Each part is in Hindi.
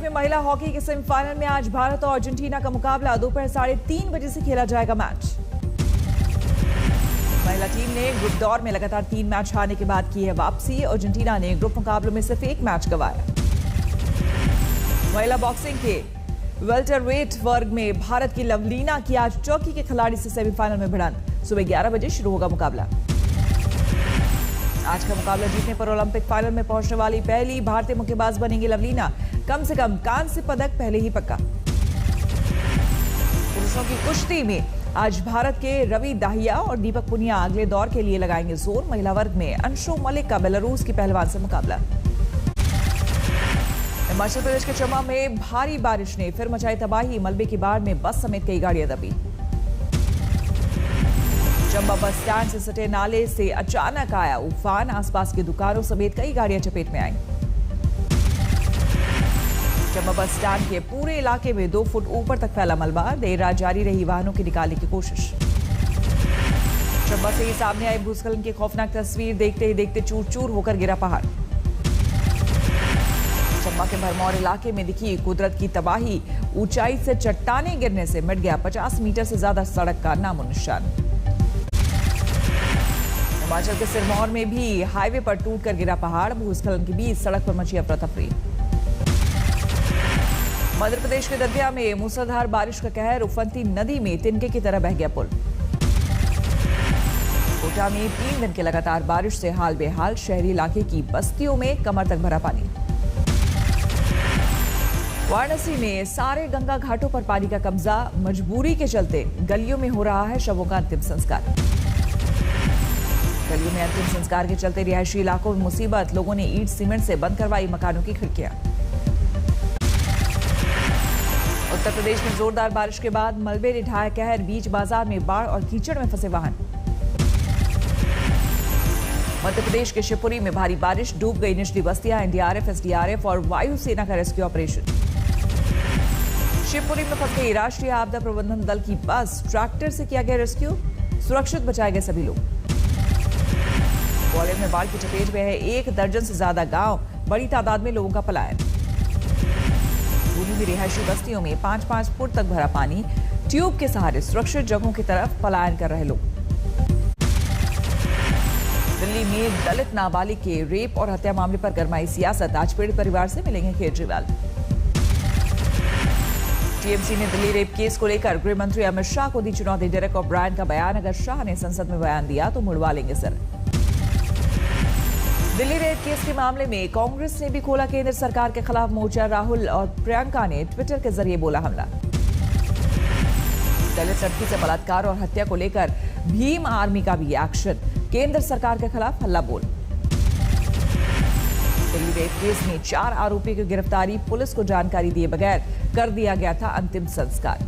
में महिला हॉकी के सेमीफाइनल में आज भारत और अर्जेंटीना का मुकाबला दोपहर 3:30 बजे से खेला जाएगा मैच। महिला टीम ने ग्रुप दौर में लगातार 3 मैच हारने के बाद की है वापसी। अर्जेंटीना ने ग्रुप मुकाबलों में सिर्फ 1 मैच गंवाया। महिला बॉक्सिंग के वेल्टरवेट वर्ग में भारत की लवलीना की आज टर्की के खिलाड़ी से सेमीफाइनल में भिड़ंत। सुबह 11 बजे शुरू होगा मुकाबला। आज का मुकाबला जीतने पर ओलंपिक फाइनल में पहुंचने वाली पहली भारतीय मुक्केबाज बनेंगी लवलीना। कम से कम कांस्य पदक पहले ही पक्का। पुरुषों की कुश्ती में आज भारत के रवि दाहिया और दीपक पुनिया अगले दौर के लिए लगाएंगे जोर। महिला वर्ग में अंशु मलिक का बेलारूस की पहलवान से मुकाबला। हिमाचल प्रदेश के चंबा में भारी बारिश ने फिर मचाई तबाही। मलबे की बाढ़ में बस समेत कई गाड़ियां दबी। चंबा बस स्टैंड से सटे नाले से अचानक आया उफान। आसपास की दुकानों समेत कई गाड़ियां चपेट में आईं। चंबा बस स्टैंड के पूरे इलाके में 2 फुट ऊपर तक फैला मलबा। देर रात जारी रही वाहनों की निकालने की कोशिश। चंबा से ही सामने आई भूस्खलन की खौफनाक तस्वीर। देखते ही देखते चूर चूर होकर गिरा पहाड़। चंबा के भरमौर इलाके में दिखी कुदरत की तबाही। ऊंचाई से चट्टानें गिरने से मिट गया 50 मीटर से ज्यादा सड़क का नामो निशान। हिमाचल के सिरमौर में भी हाईवे पर टूटकर गिरा पहाड़। भूस्खलन के बीच सड़क पर मची अफरा तफरी। मध्य प्रदेश के दतिया में मूसलाधार बारिश का कहर। उफनती नदी में तिनके की तरह बह गया पुल। कोटा में 3 दिन के लगातार बारिश से हाल बेहाल। शहरी इलाके की बस्तियों में कमर तक भरा पानी। वाराणसी में सारे गंगा घाटों पर पानी का कब्जा। मजबूरी के चलते गलियों में हो रहा है शवों का अंतिम संस्कार। गलियों में अंतिम संस्कार के चलते रिहायशी इलाकों में मुसीबत। लोगों ने ईंट सीमेंट से बंद करवाई मकानों की खिड़कियां। उत्तर प्रदेश में जोरदार बारिश के बाद मलबे ने ढाया कहर। बीच बाजार में बाढ़ और कीचड़ में फंसे वाहन। मध्य प्रदेश के शिवपुरी में भारी बारिश। डूब गई निचली बस्तियां। एनडीआरएफ, एसडीआरएफ और वायुसेना का रेस्क्यू ऑपरेशन। शिवपुरी में फंस गई राष्ट्रीय आपदा प्रबंधन दल की बस। ट्रैक्टर से किया गया रेस्क्यू। सुरक्षित बचाए गए सभी लोग। ग्वालियर में बाढ़ की चपेट में है 1 दर्जन से ज्यादा गांव। बड़ी तादाद में लोगों का पलायन। भूमि रिहायशी बस्तियों में 5-5 फुट तक भरा पानी। ट्यूब के सहारे सुरक्षित जगहों की तरफ पलायन कर रहे लोग। दिल्ली में दलित नाबालिग के रेप और हत्या मामले पर गरमाई सियासत। आज पीड़ित परिवार से मिलेंगे केजरीवाल। टीएमसी ने दिल्ली रेप केस को लेकर गृह मंत्री अमित शाह को दी चुनौती। डेरेक ओब्रायन का बयान। अगर शाह ने संसद में बयान दिया तो मुड़वा लेंगे सर। दिल्ली रेप केस के मामले में कांग्रेस ने भी खोला केंद्र सरकार के खिलाफ मोर्चा। राहुल और प्रियंका ने ट्विटर के जरिए बोला हमला। दलित लड़की से बलात्कार और हत्या को लेकर भीम आर्मी का भी एक्शन। केंद्र सरकार के खिलाफ हल्ला बोल। दिल्ली रेप केस में 4 आरोपियों की गिरफ्तारी। पुलिस को जानकारी दिए बगैर कर दिया गया था अंतिम संस्कार।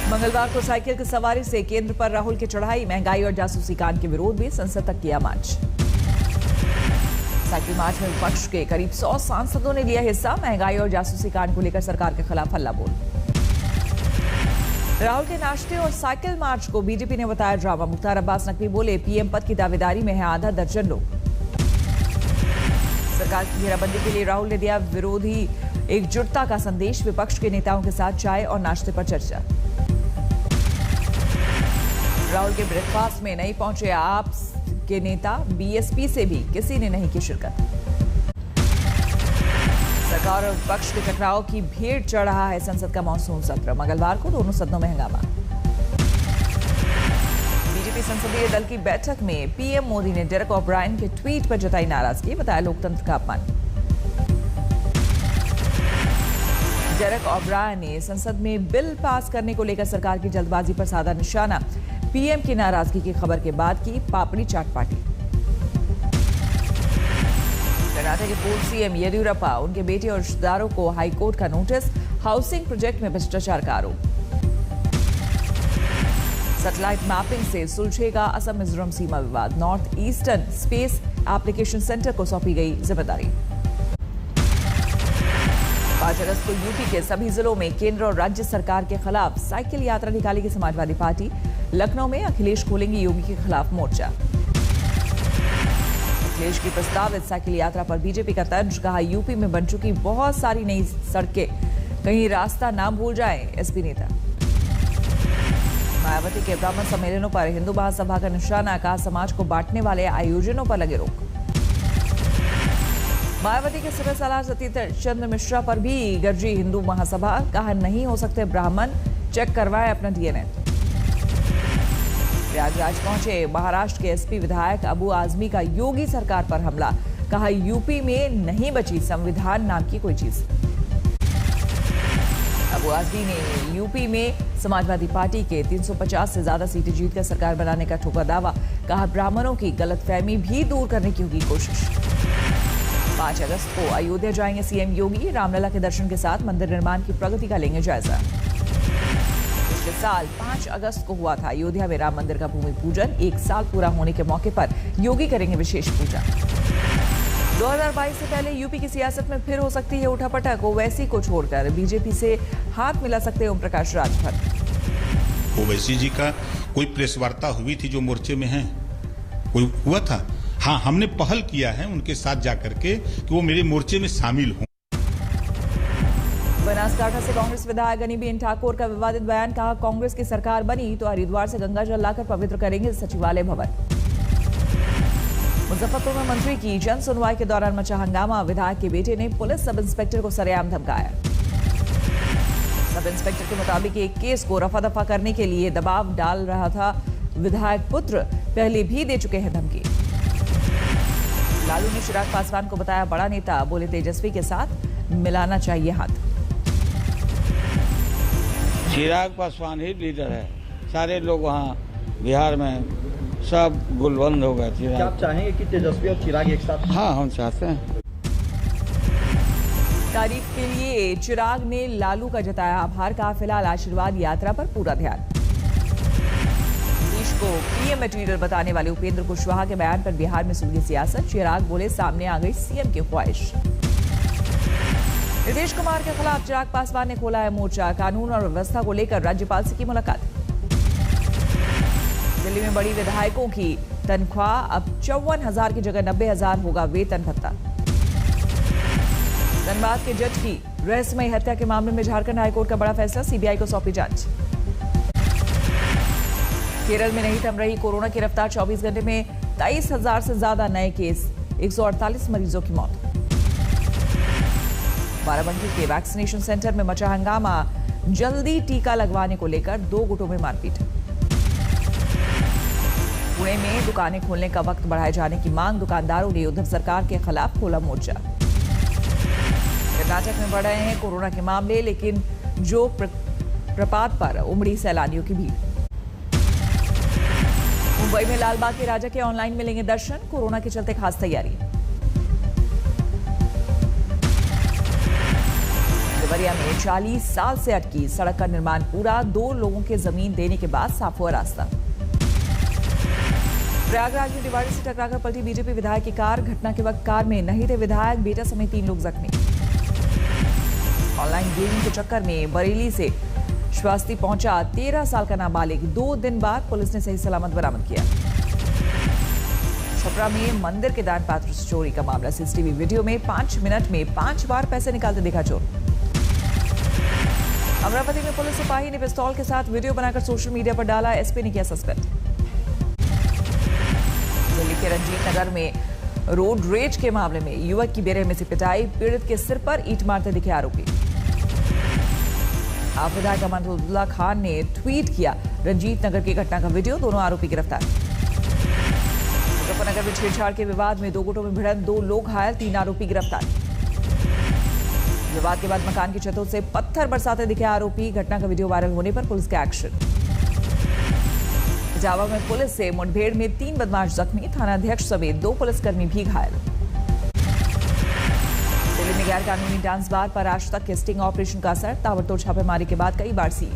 मंगलवार को साइकिल की सवारी से केंद्र पर राहुल की चढ़ाई। महंगाई और जासूसी कांड के विरोध में संसद तक किया मार्च। साइकिल मार्च में विपक्ष के करीब 100 सांसदों ने लिया हिस्सा। महंगाई और जासूसी कांड को लेकर सरकार के खिलाफ हल्ला बोल। राहुल के नाश्ते और साइकिल मार्च को बीजेपी ने बताया ड्रामा। मुख्तार अब्बास नकवी बोले पीएम पद की दावेदारी में है आधा दर्जन लोग। सरकार की घेराबंदी के लिए राहुल ने दिया विरोधी एकजुटता का संदेश। विपक्ष के नेताओं के साथ चाय और नाश्ते पर चर्चा। राहुल के ब्रेकफास्ट में नहीं पहुंचे आप के नेता। बीएसपी से भी किसी ने नहीं की शिरकत। सरकार और विपक्ष के टकराव की भीड़ चढ़ रहा है संसद का मॉनसून सत्र। मंगलवार को दोनों सदनों में हंगामा। बीजेपी संसदीय दल की बैठक में पीएम मोदी ने डेरेक ओब्रायन के ट्वीट पर जताई नाराजगी। बताया लोकतंत्र का अपमान। डेरेक ओब्रायन ने संसद में बिल पास करने को लेकर सरकार की जल्दबाजी पर साधा निशाना। पीएम की नाराजगी की खबर के बाद की पापड़ी चाट पार्टी। कर्नाटक के पूर्व सीएम येदियुरप्पा, उनके बेटे और रिश्तेदारों को हाईकोर्ट का नोटिस। हाउसिंग प्रोजेक्ट में भ्रष्टाचार का आरोप। सैटेलाइट मैपिंग से सुलझेगा असम मिजोरम सीमा विवाद। North eastern space application centre को सौंपी गई जिम्मेदारी। 5 अगस्त को यूपी के सभी जिलों में केंद्र और राज्य सरकार के खिलाफ साइकिल यात्रा निकालेगी समाजवादी पार्टी। लखनऊ में अखिलेश खोलेंगे योगी के खिलाफ मोर्चा। अखिलेश की प्रस्तावित साइकिल यात्रा पर बीजेपी का तंज, कहा यूपी में बन चुकी बहुत सारी नई सड़कें, कहीं रास्ता ना भूल जाए एसपी नेता। मायावती के ब्राह्मण सम्मेलनों पर हिंदू महासभा का निशाना, कहा समाज को बांटने वाले आयोजनों पर लगे रोक। मायावती के सिविल सलाहकार सतीश चंद्र मिश्रा पर भी गरजी हिंदू महासभा, कहा नहीं हो सकते ब्राह्मण, चेक करवाए अपना डीएनए। प्रयागराज पहुंचे महाराष्ट्र के एसपी विधायक अबू आजमी का योगी सरकार पर हमला, कहा यूपी में नहीं बची संविधान नाम की कोई चीज। अबू आजमी ने यूपी में समाजवादी पार्टी के 350 से ज्यादा सीटें जीतकर सरकार बनाने का ठोका दावा, कहा ब्राह्मणों की गलतफहमी भी दूर करने की होगी कोशिश। 5 अगस्त को अयोध्या जाएंगे सीएम योगी, रामलला के दर्शन के साथ मंदिर निर्माण की प्रगति का लेंगे जायजा। पिछले साल 5 अगस्त को हुआ था अयोध्या में राम मंदिर का भूमि पूजन, 1 साल पूरा होने के मौके पर योगी करेंगे विशेष पूजा। 2022 से पहले यूपी की सियासत में फिर हो सकती है उठापटक, ओवैसी को छोड़कर बीजेपी से हाथ मिला सकते हैं ओम प्रकाश राजभर। ओवैसी जी का कोई प्रेस वार्ता हुई थी जो मोर्चे में है, कोई हुआ था? हाँ, हमने पहल किया है उनके साथ जाकर के कि वो मेरे मोर्चे में शामिल हों। बनासकांठा से कांग्रेस विधायक गनीबेन ठाकुर का विवादित बयान, कहा कांग्रेस की सरकार बनी तो हरिद्वार से गंगा जल लाकर पवित्र करेंगे सचिवालय भवन। मुजफ्फरपुर में मंत्री की जन सुनवाई के दौरान मचा हंगामा, विधायक के बेटे ने पुलिस सब इंस्पेक्टर को सरेआम धमकाया। सब इंस्पेक्टर के मुताबिक एक केस को रफा दफा करने के लिए दबाव डाल रहा था विधायक पुत्र, पहले भी दे चुके हैं धमकी। लालू ने चिराग पासवान को बताया बड़ा नेता, बोले तेजस्वी के साथ मिलाना चाहिए हाथ। चिराग पासवान ही लीडर है, सारे लोग वहाँ बिहार में सब गुलबंद हो गए। क्या आप चाहेंगे कि तेजस्वी और चिराग एक साथ? हाँ, हम चाहते हैं। तारीफ के लिए चिराग ने लालू का जताया आभार, कहा फिलहाल आशीर्वाद यात्रा पर पूरा ध्यान। देश को पीएम मटेरियल बताने वाले उपेंद्र कुशवाहा के बयान पर बिहार में सुलगी सियासत, चिराग बोले सामने आ गई सीएम की ख्वाहिश। नीतीश कुमार के खिलाफ चिराग पासवान ने खोला है मोर्चा, कानून और व्यवस्था को लेकर राज्यपाल से की मुलाकात। दिल्ली में बड़ी विधायकों की तनख्वाह, अब 54,000 की जगह 90,000 होगा वेतन भत्ता। धनबाद के जज की रहस्यमयी हत्या के मामले में झारखंड हाईकोर्ट का बड़ा फैसला, सीबीआई को सौंपी जांच। केरल में नहीं थम रही कोरोना की रफ्तार, 24 घंटे में 23,000 से ज्यादा नए केस, 148 मरीजों की मौत। बाराबंकी के वैक्सीनेशन सेंटर में मचा हंगामा, जल्दी टीका लगवाने को लेकर 2 गुटों में मारपीट। पुणे में दुकानें खोलने का वक्त बढ़ाए जाने की मांग, दुकानदारों ने उद्धव सरकार के खिलाफ खोला मोर्चा। कर्नाटक में बढ़ रहे हैं कोरोना के मामले, लेकिन जो प्रपात पर उमड़ी सैलानियों की भीड़। मुंबई में लालबाग के राजा के ऑनलाइन मिलेंगे दर्शन, कोरोना के चलते खास तैयारी। देवरिया में 40 साल से अटकी सड़क का निर्माण पूरा, 2 लोगों के जमीन देने के बाद साफ हुआ रास्ता। प्रयागराज में डिवाइडर से टकराकर पलटी बीजेपी विधायक की कार, घटना के वक्त कार में नहीं थे विधायक, बेटा समेत 3 लोग जख्मी। ऑनलाइन गेमिंग के चक्कर में बरेली से श्वास्ती पहुंचा 13 साल का नाबालिग, 2 दिन बाद पुलिस ने सही सलामत बरामद किया। छपरा में मंदिर के दान पात्र से चोरी का मामला, सीसीटीवी वीडियो में 5 मिनट में 5 बार पैसे निकालते दिखा चोर। अमरावती में पुलिस सिपाही ने पिस्तौल के साथ वीडियो बनाकर सोशल मीडिया पर डाला, एसपी ने किया सस्पेंड। दिल्ली के रंजीत नगर में रोड रेज के मामले में युवक की बेरहमी से पिटाई, पीड़ित के सिर पर ईंट मारते दिखे आरोपी। आप विधायक अमरुल्लाह खान ने ट्वीट किया रंजीत नगर की घटना का वीडियो, दोनों आरोपी गिरफ्तार। मुजफ्फरनगर में छेड़छाड़ के विवाद में 2 गुटों में भिड़ंत, 2 लोग घायल, 3 आरोपी गिरफ्तार। विवाद के बाद मकान की छतों से पत्थर बरसाते दिखे आरोपी, घटना का वीडियो वायरल होने पर पुलिस का एक्शन। जावा में पुलिस से मुठभेड़ में 3 बदमाश जख्मी, थानाध्यक्ष समेत 2 पुलिसकर्मी भी घायल। दिल्ली में गैर कानूनी डांस बार पर आज तक के स्टिंग ऑपरेशन का असर, ताबड़तोड़ छापेमारी के बाद कई बार सील।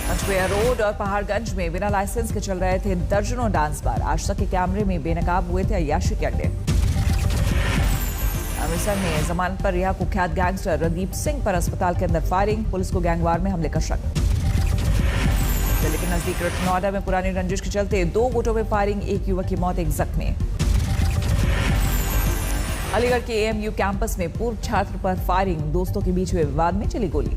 पंचकुला रोड और पहाड़गंज में बिना लाइसेंस के चल रहे थे दर्जनों डांस बार, आज तक के कैमरे में बेनकाब हुए थे अय्याशी के अड्डे। अमृतसर में जमानत पर रिहा कुख्यात गैंगस्टर रणदीप सिंह पर अस्पताल के अंदर फायरिंग, पुलिस को गैंगवार में हमले का शक। जिले के नजदीक नोएडा में पुरानी रंजिश के चलते 2 गुटों में फायरिंग, एक युवक की मौत, एक जख्मी। अलीगढ़ के एएमयू कैंपस में पूर्व छात्र पर फायरिंग, दोस्तों के बीच हुए विवाद में चली गोली।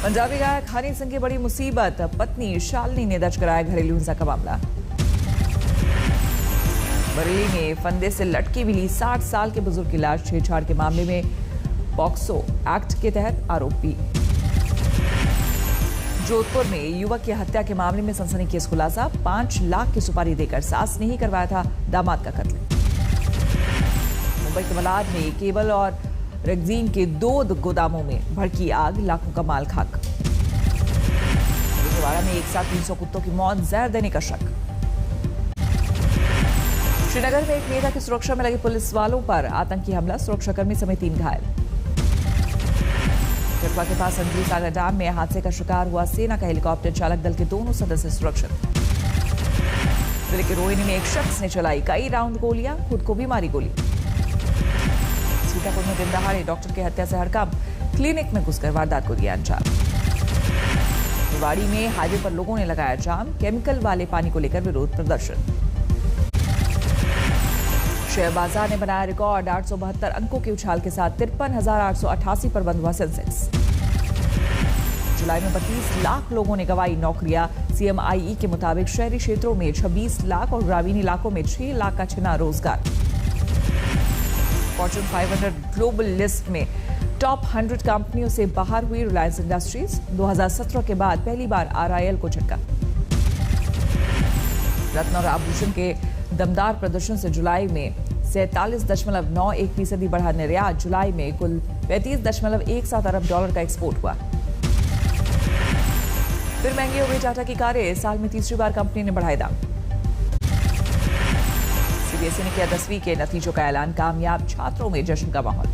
पंजाबी गायक हनी सिंह की बड़ी मुसीबत, पत्नी शालिनी ने दर्ज कराया घरेलू हिंसा का मामला। बरेली में फंदे से लटकी मिली 60 साल के बुजुर्ग की लाश, छेड़छाड़ के मामले में पॉक्सो एक्ट के तहत आरोपी। जोधपुर में युवक की हत्या के मामले में सनसनीखेज खुलासा, 5 लाख की सुपारी देकर सास ने ही करवाया था दामाद का कत्ल। मुंबई के मलाड में केबल और रेक्सीन के 2 गोदामों में भड़की आग, लाखों का माल खाक। विजयवाड़ा में एक साथ 300 कुत्तों की मौत, जहर देने का शक। श्रीनगर में एक नेता की सुरक्षा में लगे पुलिस वालों पर आतंकी हमला, सुरक्षाकर्मी समेत 3 घायल। कटवा के पास अंजलि सागर डैम में हादसे का शिकार हुआ सेना का हेलीकॉप्टर, चालक दल के दोनों सदस्य सुरक्षित। जिले के रोहिणी में एक शख्स ने चलाई कई राउंड गोलियां, खुद को भी मारी गोली। सीतापुर में दिन दहाड़े डॉक्टर की हत्या से हड़कंप, क्लिनिक में घुसकर वारदात को दिया अंजाम। रेवाड़ी में हाईवे पर लोगों ने लगाया जाम, केमिकल वाले पानी को लेकर विरोध प्रदर्शन। शेयर बाजार ने बनाया रिकॉर्ड, 872 अंकों के उछाल के साथ 53,888 पर बंद हुआ सेंसेक्स। जुलाई में 32 लाख लोगों ने गंवाई नौकरियां, सीएमआईई के मुताबिक शहरी क्षेत्रों में 26 लाख और ग्रामीण इलाकों में 6 लाख का छिना रोजगार। फॉर्च्यून 500 ग्लोबल लिस्ट में टॉप 100 कंपनियों से बाहर हुई रिलायंस इंडस्ट्रीज, 2017 के बाद पहली बार आरआईएल को झटका। रत्न और आभूषण के दमदार प्रदर्शन से जुलाई में 47.91% बढ़ा निर्यात, जुलाई में कुल 35.17 अरब डॉलर का एक्सपोर्ट हुआ। फिर महंगी हो गई टाटा की कारें, साल में तीसरी बार कंपनी ने बढ़ाए दाम। सीबीएसई ने किया 10वीं के नतीजों का ऐलान, कामयाब छात्रों में जश्न का माहौल।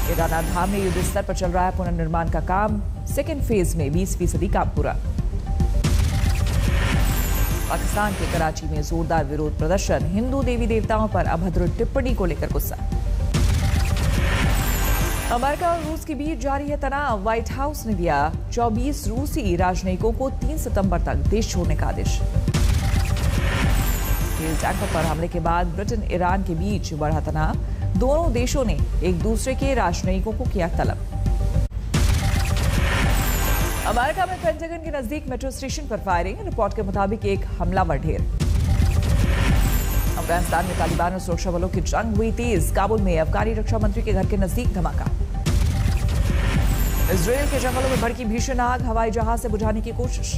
केदारनाथ धाम में युद्ध स्तर पर चल रहा है पुनर्निर्माण का काम, सेकेंड फेज में 20% काम पूरा। पाकिस्तान के कराची में जोरदार विरोध प्रदर्शन, हिंदू देवी देवताओं पर अभद्र टिप्पणी को लेकर गुस्सा। अमेरिका और रूस के बीच जारी है तनाव, व्हाइट हाउस ने दिया 24 रूसी राजनयिकों को 3 सितंबर तक देश छोड़ने का आदेश। तेल टैंकर पर हमले के बाद ब्रिटेन ईरान के बीच बढ़ा तनाव, दोनों देशों ने एक दूसरे के राजनयिकों को किया तलब। अमेरिका में पेंटागन के नजदीक मेट्रो स्टेशन पर फायरिंग, रिपोर्ट के मुताबिक एक हमलावर ढेर। अफगानिस्तान में तालिबान और सुरक्षा बलों की जंग हुई तेज, काबुल में अफगानी रक्षा मंत्री के घर के नजदीक धमाका। इजरायल के जंगलों में भड़की भीषण आग, हवाई जहाज से बुझाने की कोशिश।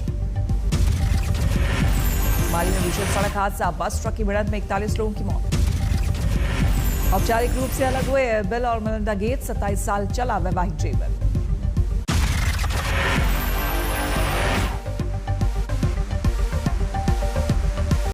माली में भीषण सड़क हादसा, बस ट्रक की भिड़ंत में 41 लोगों की मौत। औपचारिक रूप से अलग हुए बिल और मेलिंडा गेट्स, 27 साल चला वैवाहिक जीवन।